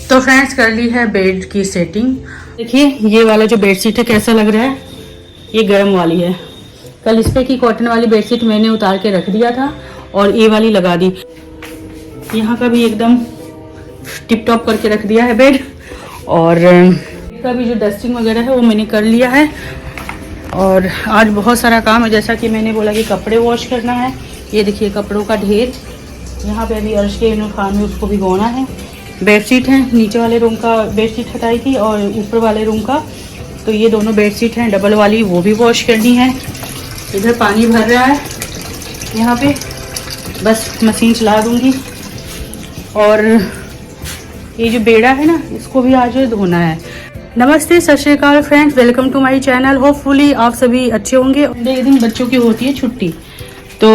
तो फ्रेंड्स कर ली है बेड की सेटिंग। देखिए ये वाला जो बेडशीट है कैसा लग रहा है, ये गर्म वाली है। कल इस पे की कॉटन वाली बेडशीट मैंने उतार के रख दिया था और ये वाली लगा दी। यहाँ का भी एकदम टिप टॉप करके रख दिया है बेड, और का भी जो डस्टिंग वगैरह है वो मैंने कर लिया है। और आज बहुत सारा काम है, जैसा कि मैंने बोला कि कपड़े वॉश करना है। ये देखिए कपड़ों का ढेर, यहाँ पे अभी अर्श के यूनिफॉर्म में उसको भिगोना है। बेडशीट है, नीचे वाले रूम का बेडशीट हटाई थी और ऊपर वाले रूम का, तो ये दोनों बेडशीट हैं डबल वाली, वो भी वॉश करनी है। इधर पानी भर रहा है, यहाँ पे बस मशीन चला दूँगी। और ये जो बेड़ा है ना, इसको भी आज धोना है। नमस्ते, सत श्री अकाल friends, welcome to my channel. Hopefully आप सभी अच्छे होंगे। एक दिन बच्चों की होती है छुट्टी, तो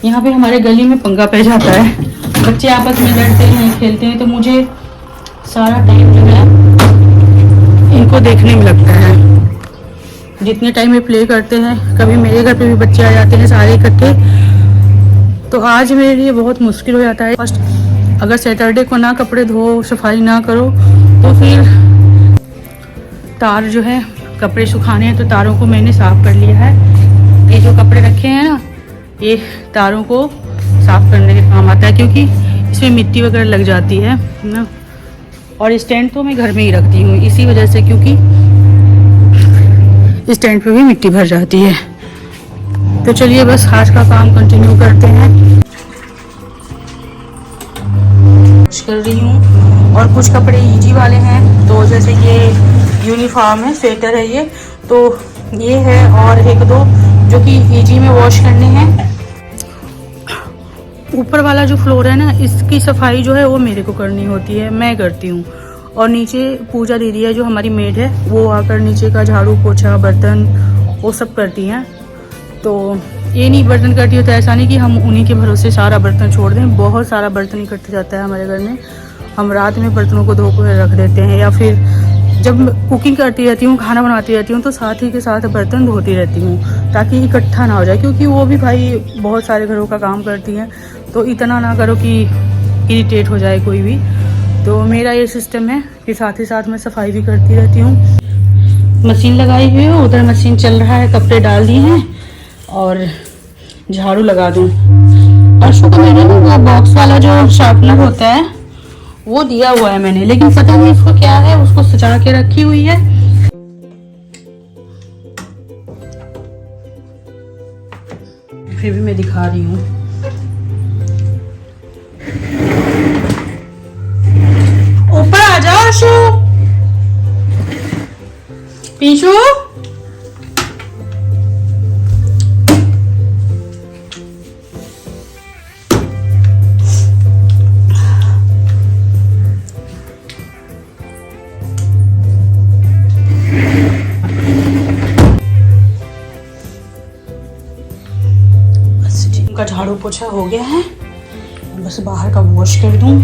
यहाँ पे हमारे गली में पंगा पै जाता है। बच्चे आपस में लड़ते हैं, खेलते हैं, तो मुझे सारा टाइम जो है इनको देखने में लगता है। जितने टाइम में प्ले करते हैं, कभी मेरे घर पे भी बच्चे आ जाते हैं सारे इकट्ठे, तो आज मेरे लिए बहुत मुश्किल हो जाता है। फर्स्ट अगर सैटरडे को ना कपड़े धो, सफाई ना करो, तो फिर तार जो है कपड़े सुखाने हैं, तो तारों को मैंने साफ़ कर लिया है। ये जो कपड़े रखे हैं ना, ये तारों को साफ़ करने के काम आता है, क्योंकि इसमें मिट्टी वगैरह लग जाती है ना। और स्टैंड तो मैं घर में ही रखती हूँ इसी वजह से, क्योंकि स्टैंड पे भी मिट्टी भर जाती है। तो चलिए बस आज का काम कंटिन्यू करते हैं। कर रही हूँ, और कुछ कपड़े ईजी वाले हैं, तो जैसे ये यूनिफॉर्म है, स्वेटर है ये, तो ये है, और एक दो जो कि ईजी में वॉश करने हैं। ऊपर वाला जो फ्लोर है ना, इसकी सफाई जो है वो मेरे को करनी होती है, मैं करती हूँ। और नीचे पूजा दीदी है जो हमारी मेड है, वो आकर नीचे का झाड़ू पोछा बर्तन वो सब करती हैं। तो ये नहीं बर्तन करती हो तो ऐसा नहीं कि हम उन्हीं के भरोसे सारा बर्तन छोड़ दें। बहुत सारा बर्तन इकट्ठा जाता है हमारे घर में। हम रात में बर्तनों को धो कर रख देते हैं, या फिर जब कुकिंग करती रहती हूँ, खाना बनाती रहती हूँ, तो साथ ही के साथ बर्तन धोती रहती हूँ, ताकि इकट्ठा ना हो जाए। क्योंकि वो भी भाई बहुत सारे घरों का काम करती हैं, तो इतना ना करो कि इरिटेट हो जाए कोई भी। तो मेरा ये सिस्टम है कि साथ ही साथ मैं सफाई भी करती रहती हूँ। मशीन लगाई हुई है, उधर मशीन चल रहा है, कपड़े डाल दिए हैं और झाड़ू लगा दूँ। अर्शु को मैंने वो बॉक्स वाला जो शार्पनर होता है वो दिया हुआ है मैंने, लेकिन पता नहीं इसको क्या है, उसको सजा के रखी हुई है। फिर भी मैं दिखा रही हूँ। ऊपर आ जाओ अर्शु, पीछू। का झाड़ू पोछा हो गया है, बस बाहर का वॉश कर दूं।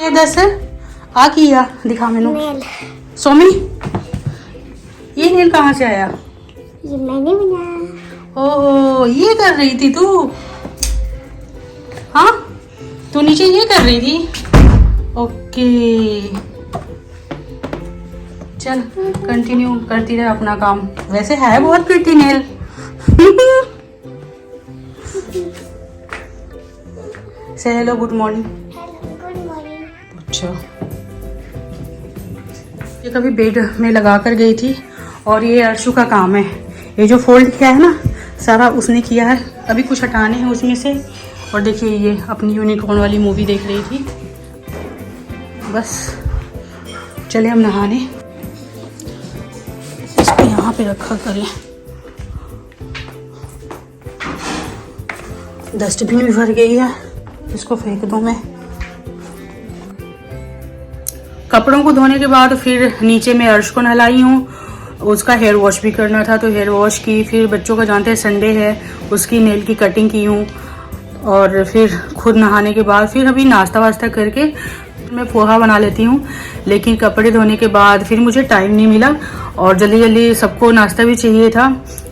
ये दस आ किया दिखा मैनू सोमी, ये नेल कहाँ से आया? ये मैंने बनाया। ओह ये कर रही थी तू? हाँ तू नीचे ये कर रही थी? ओके चल कंटिन्यू करती रहे अपना काम। वैसे है बहुत प्रिटी नेल। से hello good morning. Good morning. अच्छा ये कभी बेड में लगा कर गई थी और ये अर्शु का काम है। ये जो फोल्ड किया है ना सारा उसने किया है। अभी कुछ हटाने हैं उसमें से। और देखिए ये अपनी यूनिकॉर्न वाली मूवी देख रही थी। बस चले हम नहाने। इसको यहाँ पे रखा करें। डस्टबिन भी भर गई है, इसको फेंक दूँ मैं। कपड़ों को धोने के बाद फिर नीचे में अर्श को नहलाई हूँ। उसका हेयर वॉश भी करना था तो हेयर वॉश की। फिर बच्चों का जानते हैं संडे है, उसकी नेल की कटिंग की हूँ। और फिर खुद नहाने के बाद फिर अभी नाश्ता वास्ता करके मैं पोहा बना लेती हूँ। लेकिन कपड़े धोने के बाद फिर मुझे टाइम नहीं मिला और जल्दी जल्दी सबको नाश्ता भी चाहिए था।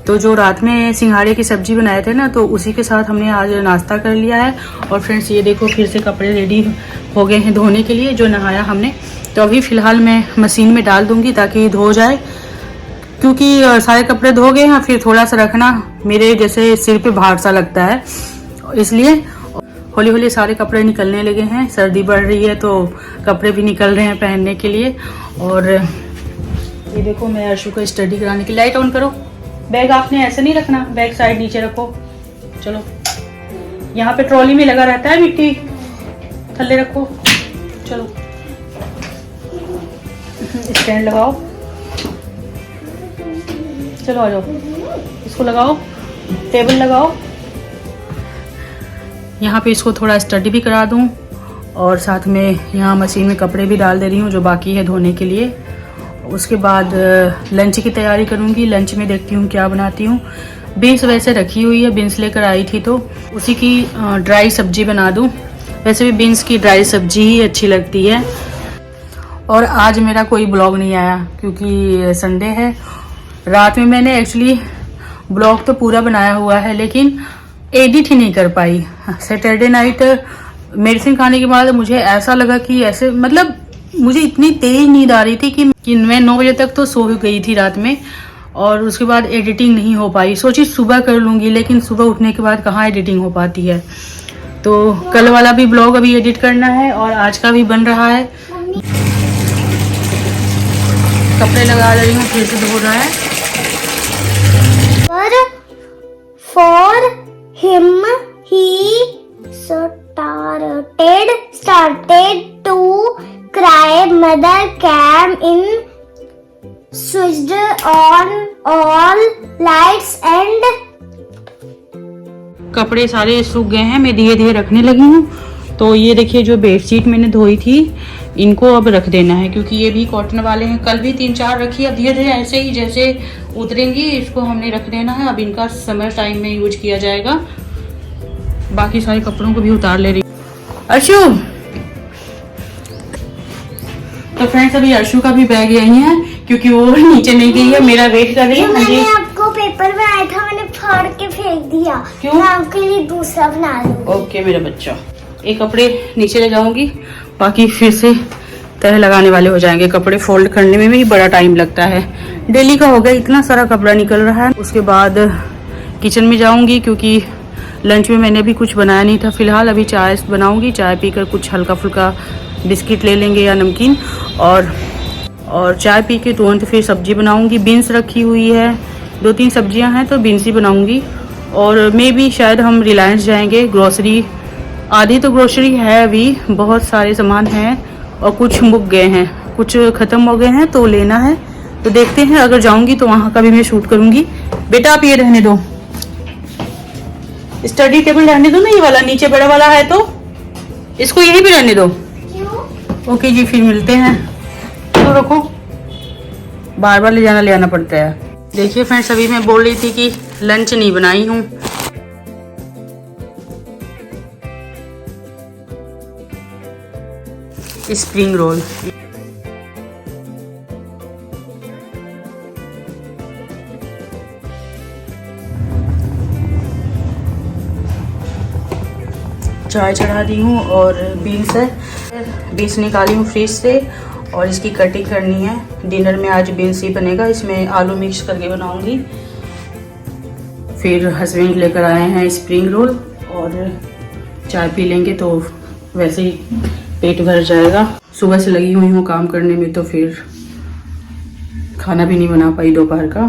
तो जो रात में सिंघाड़े की सब्जी बनाए थे ना तो उसी के साथ हमने आज नाश्ता कर लिया है। और फ्रेंड्स ये देखो फिर से कपड़े रेडी हो गए हैं धोने के लिए जो नहाया हमने। तो अभी फ़िलहाल मैं मशीन में डाल दूँगी ताकि धो जाए, क्योंकि सारे कपड़े धो गए हैं। फिर थोड़ा सा रखना मेरे जैसे सिर पे भार सा लगता है, इसलिए हौली हौली सारे कपड़े निकलने लगे हैं। सर्दी बढ़ रही है तो कपड़े भी निकल रहे हैं पहनने के लिए। और ये देखो मैं अर्शु को स्टडी कराने की। लाइट ऑन करो। बैग आपने ऐसे नहीं रखना, बैग साइड नीचे रखो। चलो यहाँ पे ट्रॉली में लगा रहता है मिट्टी, थल्ले रखो। चलो स्टैंड लगाओ। चलो आ जाओ, इसको लगाओ, टेबल लगाओ। यहाँ पे इसको थोड़ा स्टडी भी करा दूँ और साथ में यहाँ मशीन में कपड़े भी डाल दे रही हूँ जो बाकी है धोने के लिए। उसके बाद लंच की तैयारी करूँगी। लंच में देखती हूँ क्या बनाती हूँ। बीन्स वैसे रखी हुई है, बीन्स लेकर आई थी तो उसी की ड्राई सब्जी बना दूँ। वैसे भी बीन्स की ड्राई सब्जी ही अच्छी लगती है। और आज मेरा कोई ब्लॉग नहीं आया क्योंकि संडे है। रात में मैंने एक्चुअली ब्लॉग तो पूरा बनाया हुआ है लेकिन एडिट ही नहीं कर पाई। सैटरडे नाइट मेडिसिन खाने के बाद मुझे ऐसा लगा कि ऐसे मतलब मुझे इतनी तेज नींद आ रही थी कि मैं 9 बजे तक तो सो गई थी रात में। और उसके बाद एडिटिंग नहीं हो पाई। सोची सुबह कर लूँगी लेकिन सुबह उठने के बाद कहाँ एडिटिंग हो पाती है। तो कल वाला भी ब्लॉग अभी एडिट करना है और आज का भी बन रहा है। कपड़े लगा रही हूँ, फिर से धो रहा है। For him, he started to cry. Mother came in, switched on all lights and कपड़े सारे सूख गए हैं। मैं धीरे धीरे रखने लगी हूँ। तो ये देखिए जो बेडशीट मैंने धोई थी इनको अब रख देना है क्योंकि ये भी कॉटन वाले हैं। कल भी 3-4 रखी। अब धीरे धीरे ऐसे ही जैसे उतरेंगी इसको हमने रख देना है। अब इनका समर टाइम में यूज किया जाएगा। बाकी सारे कपड़ों को भी उतार ले रही अर्शु। तो फ्रेंड्स अभी अर्शु का भी बैग यही है क्योंकि वो नीचे नहीं गई है, मेरा वेट कर रही है। मैंने आपको पेपर बनाया था, मैंने फाड़ के फेंक दिया। क्यों? मैं आपके लिए दूसरा बना लूंगी। ओके मेरा बच्चा। ये कपड़े नीचे ले जाऊंगी, बाकी फिर से तह लगाने वाले हो जाएंगे। कपड़े फोल्ड करने में भी बड़ा टाइम लगता है। डेली का हो गया, इतना सारा कपड़ा निकल रहा है। उसके बाद किचन में जाऊंगी क्योंकि लंच में मैंने भी कुछ बनाया नहीं था। फिलहाल अभी चाय बनाऊंगी, चाय पीकर कुछ हल्का फुल्का बिस्किट ले लेंगे या नमकीन। और चाय पी के तुरंत फिर सब्जी बनाऊंगी। बीन्स रखी हुई है, 2-3 सब्जियां हैं तो बीन्स ही बनाऊंगी। और मे भी शायद हम रिलायंस जाएंगे। ग्रोसरी आधी तो ग्रोसरी है, अभी बहुत सारे सामान हैं और कुछ मुक गए हैं, कुछ ख़त्म हो गए हैं तो लेना है। तो देखते हैं, अगर जाऊंगी तो वहाँ का भी मैं शूट करूंगी। बेटा आप ये रहने दो, स्टडी टेबल रहने दो ना, ये वाला नीचे बड़ा वाला है तो इसको यहीं पे रहने दो। ओके जी फिर मिलते हैं। तो रखो, बार बार ले आना पड़ता है। देखिए फ्रेंड्स अभी मैं बोल रही थी कि लंच नहीं बनाई हूँ। Spring roll. चाय चढ़ा दी हूँ और बीन्स निकाली हूँ फ्रिज से और इसकी कटिंग करनी है। डिनर में आज बीन्स ही बनेगा, इसमें आलू मिक्स करके बनाऊंगी। फिर हस्बैंड लेकर आए हैं स्प्रिंग रोल और चाय पी लेंगे तो वैसे ही पेट भर जाएगा। सुबह से लगी हुई हूँ काम करने में तो फिर खाना भी नहीं बना पाई दोपहर का।